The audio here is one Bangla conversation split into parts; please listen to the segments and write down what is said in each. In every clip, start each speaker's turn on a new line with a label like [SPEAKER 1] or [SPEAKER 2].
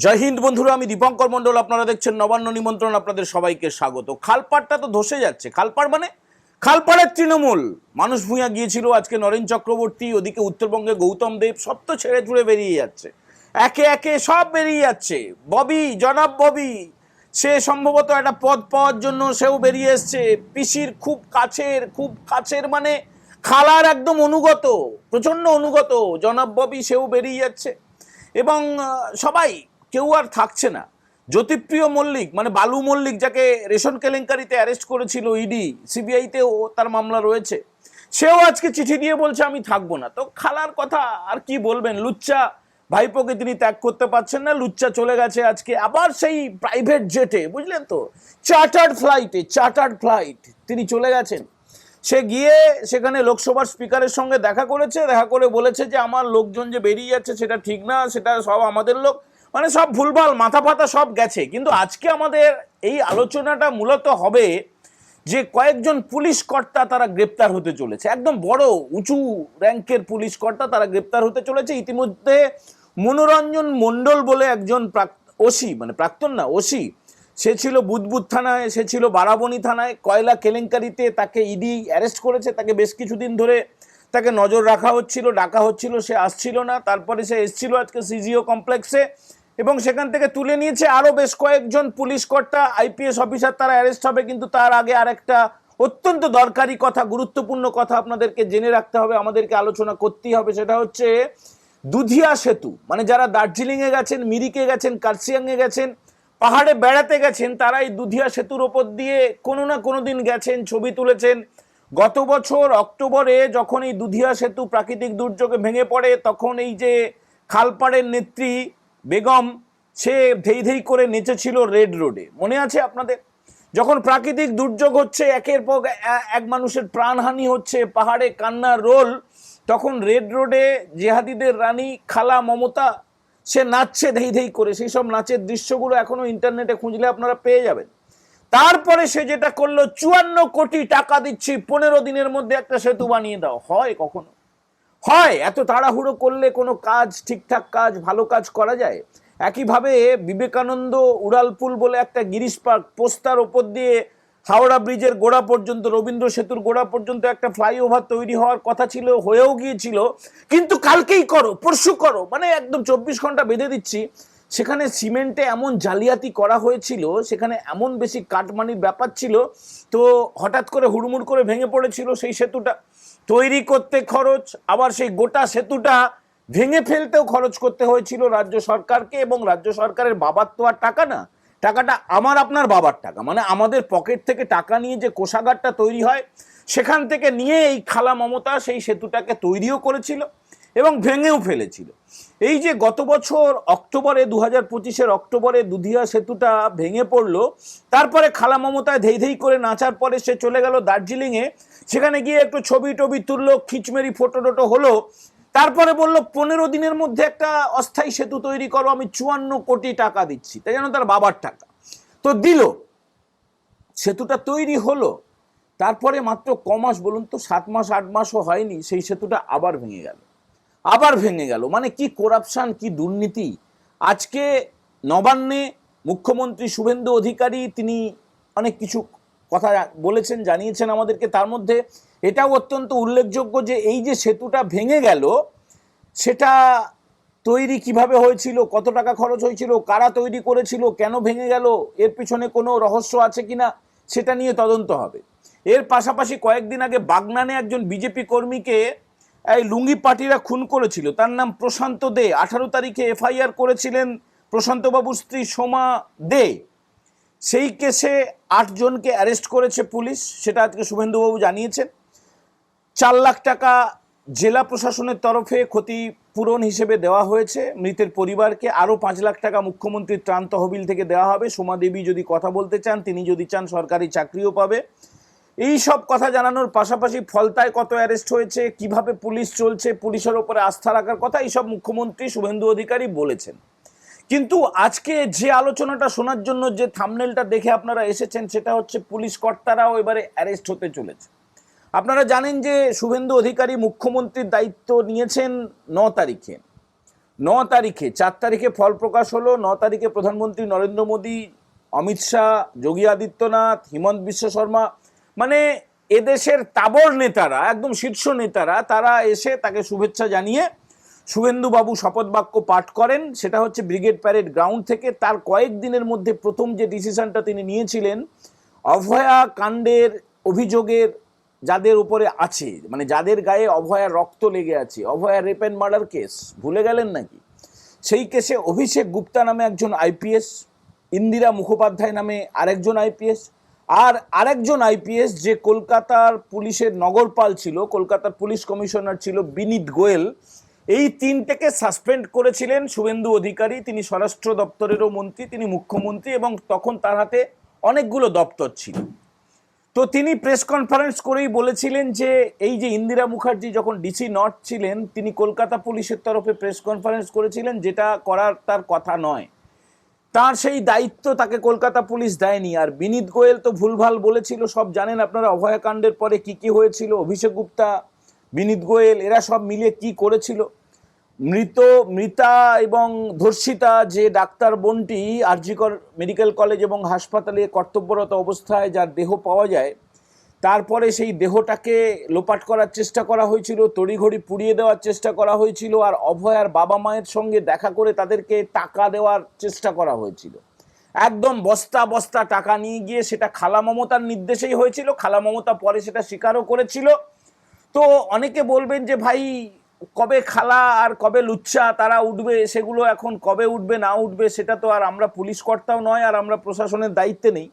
[SPEAKER 1] জয় হিন্দ বন্ধুরা, আমি দীপঙ্কর মণ্ডল। আপনারা দেখছেন নবান্ন নিমন্ত্রণ। আপনাদের সবাইকে স্বাগত। খালপাড়টা তো ধসে যাচ্ছে। খালপাড় মানে খালপাড়ের তৃণমূল। মানুষ ভূঁইয়া গিয়েছিল, আজকে নরেন চক্রবর্তী, ওদিকে উত্তরবঙ্গে গৌতম দেব, সব তো ছেড়ে ছুড়ে বেরিয়ে যাচ্ছে, একে একে সব বেরিয়ে যাচ্ছে। ববি, জনাব ববি, সে সম্ভবত একটা পদ পাওয়ার জন্য সেও বেরিয়ে এসছে। পিসির খুব কাছের মানে খালার একদম অনুগত, প্রচন্ড অনুগত জনাব ববি, সেও বেরিয়ে যাচ্ছে। এবং সবাই, কেউ আর থাকছে না। জ্যোতিপ্রিয় মল্লিক মানে বালু মল্লিক, যাকে রেশন কেলেঙ্কারিতে অ্যারেস্ট করেছিল ইডি, সিবিআইতেও তার মামলা রয়েছে, সেও আজকে চিঠি দিয়ে বলছে আমি থাকবো না। তো খালার কথা আর কি বলবেন। লুচ্চা ভাইপোকে তিনি ত্যাগ করতে পারছেন না। লুচ্চা চলে গেছে আজকে আবার সেই প্রাইভেট জেটে, বুঝলেন তো, চার্টার্ড ফ্লাইট তিনি চলে গেছেন। সে গিয়ে সেখানে লোকসভার স্পিকারের সঙ্গে দেখা করেছে, দেখা করে বলেছে যে আমার লোকজন যে বেরিয়ে যাচ্ছে সেটা ঠিক না, সেটা সব আমাদের লোক, মানে সব ভুলভাল, মাথা ফাতা সব গেছে। কিন্তু আজকে আমাদের এই আলোচনাটা মূলত হবে যে কয়েকজন পুলিশ কর্তা তারা গ্রেপ্তার হতে চলেছে, একদম বড় উঁচু র্যাঙ্কের পুলিশ কর্তা তারা গ্রেপ্তার হতে চলেছে। ইতিমধ্যে মনোরঞ্জন মণ্ডল বলে একজন ওসি, মানে প্রাক্তন না ওসি, সে ছিল বুদবুদ থানায়, সে ছিল বারাবণী থানায়, কয়লা কেলেঙ্কারিতে তাকে ইডি অ্যারেস্ট করেছে। তাকে বেশ কিছুদিন ধরে তাকে নজর রাখা হচ্ছিল, ডাকা হচ্ছিল, সে আসছিল না। তারপরে সে এসেছিল আজকে সিজিও কমপ্লেক্সে এবং সেখান থেকে তুলে নিয়েছে। আরও বেশ কয়েকজন পুলিশ কর্তা, আইপিএস অফিসার তারা অ্যারেস্ট হবে। কিন্তু তার আগে আরেকটা অত্যন্ত দরকারি কথা, গুরুত্বপূর্ণ কথা আপনাদেরকে জেনে রাখতে হবে, আমাদেরকে আলোচনা করতেই হবে। সেটা হচ্ছে দুধিয়া সেতু। মানে যারা দার্জিলিংয়ে গেছেন, মিরিকে গেছেন, কার্শিয়াংয়ে গেছেন, পাহাড়ে বেড়াতে গেছেন, তারা এই দুধিয়া সেতুর ওপর দিয়ে কোনো না কোনো দিন গেছেন, ছবি তুলেছেন। গত বছর অক্টোবরে যখন এই দুধিয়া সেতু প্রাকৃতিক দুর্যোগে ভেঙে পড়ে, তখন এই যে খালপাড়ের নেত্রী বেগম, সে ধেই ধেই করে নেচেছিল রেড রোডে, মনে আছে আপনাদের? যখন প্রাকৃতিক দুর্যোগ হচ্ছে, একের পর এক মানুষের প্রাণহানি হচ্ছে, পাহাড়ে কান্নার রোল, তখন রেড রোডে জেহাদিদের রানী খালা মমতা সে নাচছে ধেই ধেই করে। সেই সব নাচের দৃশ্যগুলো এখনো ইন্টারনেটে খুঁজলে আপনারা পেয়ে যাবেন। তারপরে সে যেটা করলো, 54 কোটি টাকা দিচ্ছি, 15 দিনের মধ্যে একটা সেতু বানিয়ে দাও। হয় কখনো? হয়? এত তাড়াহুড়ো করলে কোনো কাজ, ঠিকঠাক কাজ, ভালো কাজ করা যায়? একইভাবে বিবেকানন্দ উড়ালপুল বলে একটা গিরিশ পার্ক, পোস্তার ওপর দিয়ে হাওড়া ব্রিজের গোড়া পর্যন্ত, রবীন্দ্র সেতুর গোড়া পর্যন্ত একটা ফ্লাইওভার তৈরি হওয়ার কথা ছিল, হয়েও গিয়েছিল। কিন্তু কালকেই করো, পরশু করো, মানে একদম 24 ঘন্টা বেঁধে দিচ্ছি। সেখানে সিমেন্টে এমন জালিয়াতি করা হয়েছিল, সেখানে এমন বেশি কাটমানির ব্যাপার ছিল, তো হঠাৎ করে হুড়মুড় করে ভেঙে পড়েছিল সেই সেতুটা। তৈরি করতে খরচ, আবার সেই গোটা সেতুটা ভেঙে ফেলতেও খরচ করতে হয়েছিল রাজ্য সরকারকে। এবং রাজ্য সরকারের বাবার তো আর টাকা না, টাকাটা আমার আপনার বাবার টাকা, মানে আমাদের পকেট থেকে টাকা নিয়ে যে কোষাগারটা তৈরি হয়, সেখান থেকে নিয়ে এই খালা মমতা সেই সেতুটাকে তৈরিও করেছিল এবং ভেঙেও ফেলেছিল। এই যে গত বছর অক্টোবরে, 2025-এর অক্টোবরে দুধিয়া সেতুটা ভেঙে পড়লো, তারপরে খালা মমতায় ধেই ধেই করে নাচার পরে সে চলে গেল দার্জিলিংয়ে। সেখানে গিয়ে একটু ছবি টবি তুললো, খিচমেরি ফটো টোটো হলো। তারপরে বললো 15 দিনের মধ্যে একটা অস্থায়ী সেতু তৈরি করো, আমি 54 কোটি টাকা দিচ্ছি। তাই যেন তার বাবার টাকা। তো দিল, সেতুটা তৈরি হলো। তারপরে মাত্র কমাস বলুন তো, 7 মাস 8 মাসও হয়নি, সেই সেতুটা আবার ভেঙে গেল। মানে কি করাপশন, কি দুর্নীতি। আজকে নবান্নে মুখ্যমন্ত্রী শুভেন্দু অধিকারী তিনি অনেক কিছু কথা বলেছেন, জানিয়েছেন আমাদেরকে। তার মধ্যে এটাও অত্যন্ত উল্লেখযোগ্য যে এই যে সেতুটা ভেঙে গেল, সেটা তৈরি কিভাবে হয়েছিল, কত টাকা খরচ হয়েছিল, কারা তৈরি করেছিল, কেন ভেঙে গেল, এর পিছনে কোনো রহস্য আছে কিনা, সেটা নিয়ে তদন্ত হবে। এর পাশাপাশি কয়েকদিন আগে বাগনানে একজন বিজেপি কর্মীকে এই লুঙ্গি পার্টিরা খুন করেছিল, তার নাম প্রশান্ত দে। 18 তারিখে এফআইআর করেছিলেন প্রশান্তবাবুর স্ত্রী সোমা দে। সেই কেসে 8 জনকে অ্যারেস্ট করেছে পুলিশ, সেটা আজকে শুভেন্দুবাবু জানিয়েছেন। 4 লাখ টাকা জেলা প্রশাসনের তরফে ক্ষতিপূরণ হিসেবে দেওয়া হয়েছে মৃতের পরিবারকে। আরও 5 লাখ টাকা মুখ্যমন্ত্রীর ত্রাণ তহবিল থেকে দেওয়া হবে। সোমা দেবী যদি কথা বলতে চান, তিনি যদি চান সরকারি চাকরিও পাবে। এই সব কথা জানানোর পাশাপাশি ফলতায় কত অ্যারেস্ট হয়েছে, কিভাবে পুলিশ চলছে, পুলিশের ওপরে আস্থা রাখার কথা, এইসব মুখ্যমন্ত্রী শুভেন্দু অধিকারী বলেছেন। কিন্তু আজকে যে আলোচনাটা শোনার জন্য যে থাম্বনেলটা দেখে আপনারা এসেছেন, সেটা হচ্ছে পুলিশ কর্তারাও এবারে অ্যারেস্ট হতে চলেছে। আপনারা জানেন যে শুভেন্দু অধিকারী মুখ্যমন্ত্রীর দায়িত্ব নিয়েছেন 9 তারিখে। তারিখে 4 তারিখে ফল প্রকাশ হলো। 9 তারিখে প্রধানমন্ত্রী নরেন্দ্র মোদী, অমিত শাহ, যোগী আদিত্যনাথ, হিমন্ত বিশ্ব শর্মা, মানে এদেশের তাবড় নেতারা, একদম শীর্ষ নেতারা, তারা এসে তাকে শুভেচ্ছা জানিয়ে শুভেন্দু বাবু শপথ বাক্য পাঠ করেন। সেটা হচ্ছে ব্রিগেড প্যারেড গ্রাউন্ড থেকে। তার কয়েকদিনের মধ্যে প্রথম যে ডিসিশনটা তিনি নিয়েছিলেন, অভয়া কাণ্ডের অভিযোগের যাদের উপরে আছে, মানে যাদের গায়ে অভয়ার রক্ত লেগে আছে, অভয়া রেপ অ্যান্ড মার্ডার কেস ভুলে গেলেন নাকি? সেই কেসে অভিষেক গুপ্তা নামে একজন আইপিএস, ইন্দিরা মুখোপাধ্যায় নামে আরেকজন আইপিএস, আর আরেকজন আইপিএস যে কলকাতার পুলিশের নগরপাল ছিল, কলকাতার পুলিশ কমিশনার ছিল বিনীত গোয়েল, এই তিনটেকে সাসপেন্ড করেছিলেন শুভেন্দু অধিকারী। তিনি স্বরাষ্ট্র দপ্তরেরও মন্ত্রী, তিনি মুখ্যমন্ত্রী, এবং তখন তার হাতে অনেকগুলো দপ্তর ছিল। তো তিনি প্রেস কনফারেন্স করেই বলেছিলেন যে এই যে ইন্দিরা মুখার্জি যখন ডিসি নর্থ ছিলেন, তিনি কলকাতা পুলিশের তরফে প্রেস কনফারেন্স করেছিলেন, যেটা করার তার কথা নয়, তার সেই দায়িত্ব তাকে কলকাতা পুলিশ দেয়নি। আর বিনীত গোয়েল তো ভুলভাল বলেছিল, সব জানেন আপনারা অভয়াকাণ্ডের পরে কি কি হয়েছিল। অভিষেক গুপ্তা, বিনীত গোয়েল, এরা সব মিলিয়ে কি করেছিল। মৃতা এবং ধর্ষিতা যে ডাক্তার বোনটি আরজিকর মেডিকেল কলেজ এবং হাসপাতালে কর্তব্যরত অবস্থায় যার দেহ পাওয়া যায়, তারপরে সেই দেহটাকে লোপাট করার চেষ্টা করা হয়েছিল, তড়িঘড়ি পুড়িয়ে দেওয়ার চেষ্টা করা হয়েছিল, আর অভয়ার বাবা মায়ের সঙ্গে দেখা করে তাদেরকে টাকা দেওয়ার চেষ্টা করা হয়েছিল। একদম বস্তা বস্তা টাকা নিয়ে গিয়ে সেটা খালা মমতার নির্দেশেই হয়েছিল। খালা মমতা পরে সেটা স্বীকারও করেছিল। তো অনেকে বলবেন যে ভাই কবে খালা আর কবে লুচ্চা তারা উঠবে, সেগুলো এখন কবে উঠবে না উঠবে সেটা তো আর আমরা পুলিশ কর্তাও নয়, আর আমরা প্রশাসনের দায়িত্বে নেই।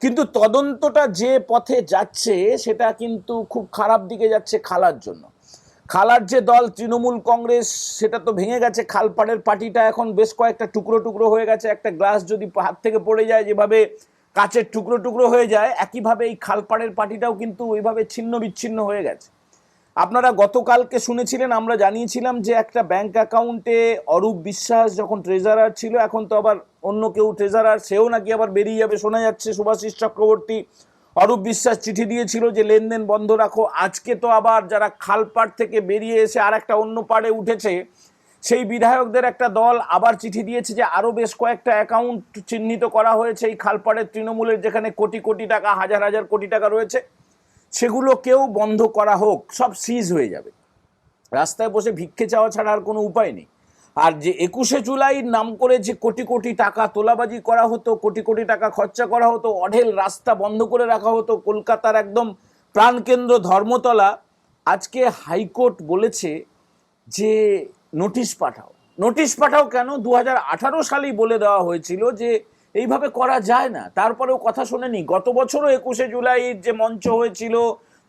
[SPEAKER 1] কিন্তু তদন্তটা যে পথে যাচ্ছে সেটা কিন্তু খুব খারাপ দিকে যাচ্ছে খালার জন্য। খালার যে দল তৃণমূল কংগ্রেস, সেটা তো ভেঙে গেছে। খালপাড়ের পার্টিটা এখন বেশ কয়েকটা টুকরো টুকরো হয়ে গেছে। একটা গ্লাস যদি হাত থেকে পড়ে যায় যেভাবে কাচের টুকরো টুকরো হয়ে যায়, একইভাবে এই খালপাড়ের পার্টিটাও কিন্তু ওইভাবে ছিন্ন বিচ্ছিন্ন হয়ে গেছে। আপনারা গতকালকে শুনেছিলেন, আমরা জানিয়েছিলাম যে একটা ব্যাংক অ্যাকাউন্টে অরূপ বিশ্বাস যখন ট্রেজারার ছিল, এখন তো আবার অন্য কেউ ট্রেজারার, সেও নাকি আবার বেরিয়ে যাবে শোনা যাচ্ছে। শুভাশিস চক্রবর্তী, অরূপ বিশ্বাস চিঠি দিয়েছিল যে লেনদেন বন্ধ রাখো। আজকে তো আবার যারা খালপাড় থেকে বেরিয়ে এসে আর একটা অন্য পাড়ে উঠেছে, সেই বিধায়কদের একটা দল আবার চিঠি দিয়েছে যে আরও বেশ কয়েকটা অ্যাকাউন্ট চিহ্নিত করা হয়েছে এই খালপাড়ের তৃণমূলের, যেখানে কোটি কোটি টাকা, হাজার হাজার কোটি টাকা রয়েছে, সেগুলোকেও বন্ধ করা হোক, সব সিজ হয়ে যাবে। রাস্তায় বসে ভিক্ষে চাওয়া ছাড়া আর কোনো উপায় নেই। আর যে 21শে জুলাইয়ের নাম করে যে কোটি কোটি টাকা তোলাবাজি করা হতো, কোটি কোটি টাকা খরচা করা হতো, অঢেল রাস্তা বন্ধ করে রাখা হতো, কলকাতার একদম প্রাণকেন্দ্র ধর্মতলা, আজকে হাইকোর্ট বলেছে যে নোটিশ পাঠাও। নোটিশ পাঠাও কেন? 2018 সালেই বলে দেওয়া হয়েছিল যে এইভাবে করা যায় না, তারপরেও কথা শোনেনি। গত বছরও 21শে জুলাইয়ের যে মঞ্চ হয়েছিল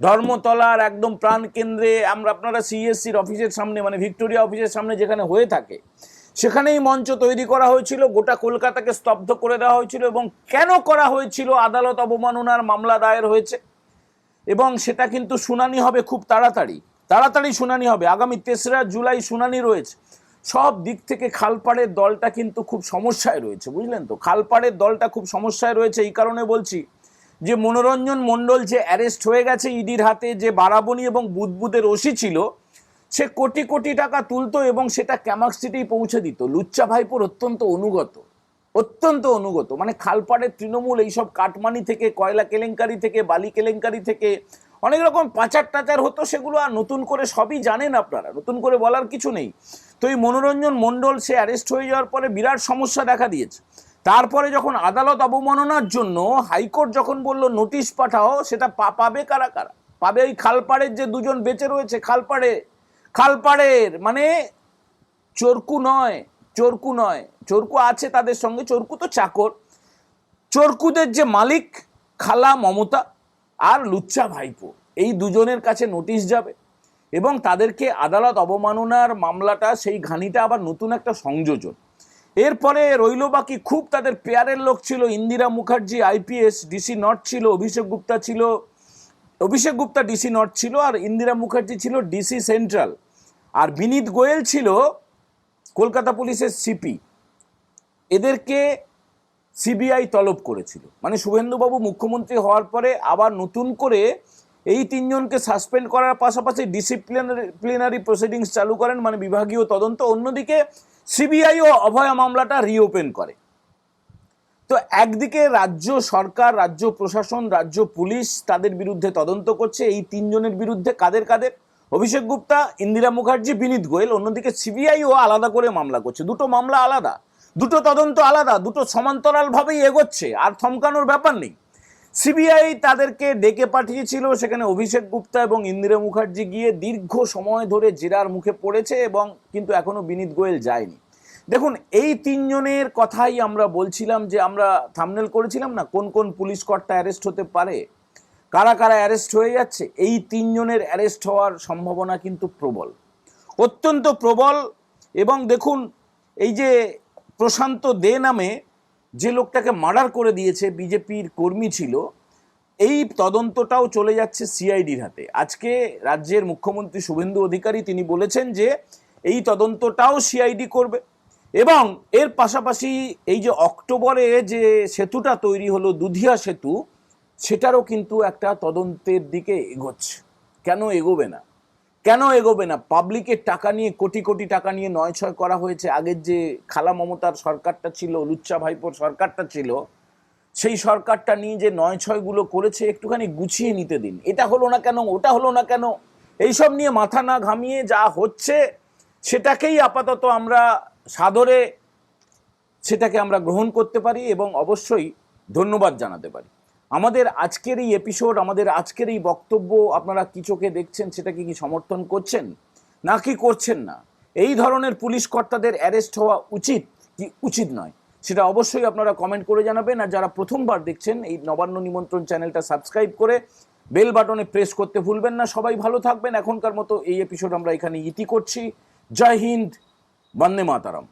[SPEAKER 1] ধর্মতলার একদম প্রাণ কেন্দ্রে, আপনারা সিএসসির অফিসের সামনে, মানে ভিক্টোরিয়া অফিসের সামনে যেখানে হয়ে থাকে, সেখানেই মঞ্চ তৈরি করা হয়েছিল। গোটা কলকাতাকে স্তব্ধ করে দেওয়া হয়েছিল। এবং কেন করা হয়েছিল? আদালত অবমাননার মামলা দায়ের হয়েছে, এবং সেটা কিন্তু শুনানি হবে খুব তাড়াতাড়ি শুনানি হবে। আগামী 3রা জুলাই শুনানি রয়েছে। সব দিক থেকে খালপাড়ের দলটা কিন্তু খুব সমস্যায় রয়েছে, বুঝলেন তো? খালপাড়ের দলটা খুব সমস্যায় রয়েছে এই কারণে বলছি যে মনোরঞ্জন মণ্ডল যে অ্যারেস্ট হয়ে গেছে ইডির হাতে, যে বারাবণী এবং বুদবুদের ওসি ছিল, সে কোটি কোটি টাকা তুলতো এবং সেটা ক্যামাক সিটিই পৌঁছে দিত। লুচ্চা ভাইপোর অত্যন্ত অনুগত, মানে খালপাড়ের তৃণমূল এইসব কাটমানি থেকে, কয়লা কেলেঙ্কারি থেকে, বালি কেলেঙ্কারি থেকে অনেক রকম পাচার টাচার হতো, সেগুলো আর নতুন করে সবই জানেন আপনারা, নতুন করে বলার কিছু নেই। তো এই মনোরঞ্জন মণ্ডল সে অ্যারেস্ট হয়ে যাওয়ার পরে বিরাট সমস্যা দেখা দিয়েছে। তারপরে যখন আদালত অবমাননার জন্য হাইকোর্ট যখন বলল নোটিশ পাঠাও, সেটা পাবে কারা? পাবে ওই খালপাড়ের যে দুজন বেঁচে রয়েছে খালপাড়ের, মানে চোরকু নয়, চোরকু আছে তাদের সঙ্গে, চোরকু তো চাকর, চোরকুদের যে মালিক খালা মমতা আর লুচ্চা ভাইপো, এই দুজনের কাছে নোটিশ যাবে এবং তাদেরকে আদালত অবমাননার মামলাটা, সেই ঘানিটা আবার নতুন একটা সংযোজন। এরপরে রইল বাকি খুব তাদের পেয়ারের লোক ছিল। Indira Mukherjee IPS DC north ছিল, অভিষেক গুপ্তা ডিসি নর্থ ছিল, আর ইন্দিরা মুখার্জি ছিল ডিসি সেন্ট্রাল, আর বিনীত গোয়েল ছিল কলকাতা পুলিশের সিপি। এদেরকে সিবিআই তলব করেছিল। মানে শুভেন্দুবাবু মুখ্যমন্ত্রী হওয়ার পরে আবার নতুন করে এই তিনজনকে সাসপেন্ড করার পাশাপাশি ডিসিপ্লিনারি প্রসিডিংস চালু করেন, মানে বিভাগীয় তদন্ত। অন্যদিকে সিবিআইও অভয়া মামলাটা রিওপেন করে। তো একদিকে রাজ্য সরকার, রাজ্য প্রশাসন, রাজ্য পুলিশ তাদের বিরুদ্ধে তদন্ত করছে। এই তিনজনের বিরুদ্ধে কাদের কাদের? অভিষেক গুপ্তা, ইন্দিরা মুখার্জি, বিনীত গোয়েল। অন্যদিকে সিবিআইও আলাদা করে মামলা করছে। দুটো মামলা আলাদা, দুটো তদন্ত আলাদা, দুটো সমান্তরালভাবেই এগোচ্ছে, আর থমকানোর ব্যাপার নেই। সিবিআই তাদেরকে ডেকে পাঠিয়েছিল, সেখানে অভিষেক গুপ্তা এবং ইন্দিরা মুখার্জি গিয়ে দীর্ঘ সময় ধরে জেরার মুখে পড়েছে, এবং কিন্তু এখনো বিনীত গোয়েল যায়নি। দেখুন, এই তিনজনের কথাই আমরা বলছিলাম, যে আমরা থাম্বনেল করেছিলাম না, কোন কোন পুলিশ কর্তা অ্যারেস্ট হতে পারে, কারা কারা অ্যারেস্ট হয়ে যাচ্ছে। এই তিনজনের অ্যারেস্ট হওয়ার সম্ভাবনা কিন্তু প্রবল, অত্যন্ত প্রবল। এবং দেখুন, এই যে প্রশান্ত দে নামে যে লোকটাকে মার্ডার করে দিয়েছে, বিজেপির কর্মী ছিল, এই তদন্তটাও চলে যাচ্ছে সিআইডির হাতে। আজকে রাজ্যের মুখ্যমন্ত্রী শুভেন্দু অধিকারী তিনি বলেছেন যে এই তদন্তটাও সিআইডি করবে, এবং এর পাশাপাশি এই যে অক্টোবরে যে সেতুটা তৈরি হলো, দুধিয়া সেতু, সেটারও কিন্তু একটা তদন্তের দিকে এগোচ্ছে। কেন এগোবে না? কেন এগোবে না? পাবলিকের টাকা নিয়ে, কোটি কোটি টাকা নিয়ে নয়-ছয় করা হয়েছে। আগের যে খালা মমতার সরকারটা ছিল, লুচ্চা ভাইপোর সরকারটা ছিল, সেই সরকারটা নিয়ে যে নয়-ছয়গুলো করেছে, একটুখানি গুছিয়ে নিতে দিন। এটা হলো না কেন, ওটা হলো না কেন, এইসব নিয়ে মাথা না ঘামিয়ে যা হচ্ছে সেটাকেই আপাতত আমরা সাদরে সেটাকে আমরা গ্রহণ করতে পারি, এবং অবশ্যই ধন্যবাদ জানাতে পারি। আমাদের আজকের এই এপিসোড, আমাদের আজকের এই বক্তব্য আপনারা কি চোখে দেখছেন, সেটাকে কি সমর্থন করছেন নাকি করছেন না? এই ধরনের পুলিশ কর্তাদের অ্যারেস্ট হওয়া উচিত কি উচিত নয়, সেটা অবশ্যই আপনারা কমেন্ট করে জানাবেন। আর যারা প্রথমবার দেখছেন, এই নবান্ন নিমন্ত্রণ চ্যানেলটা সাবস্ক্রাইব করে বেল বাটনে প্রেস করতে ভুলবেন না। সবাই ভালো থাকবেন। এখনকার মতো এই এপিসোড আমরা এখানে ইতি করছি। জয় হিন্দ, বন্দে মাতারাম।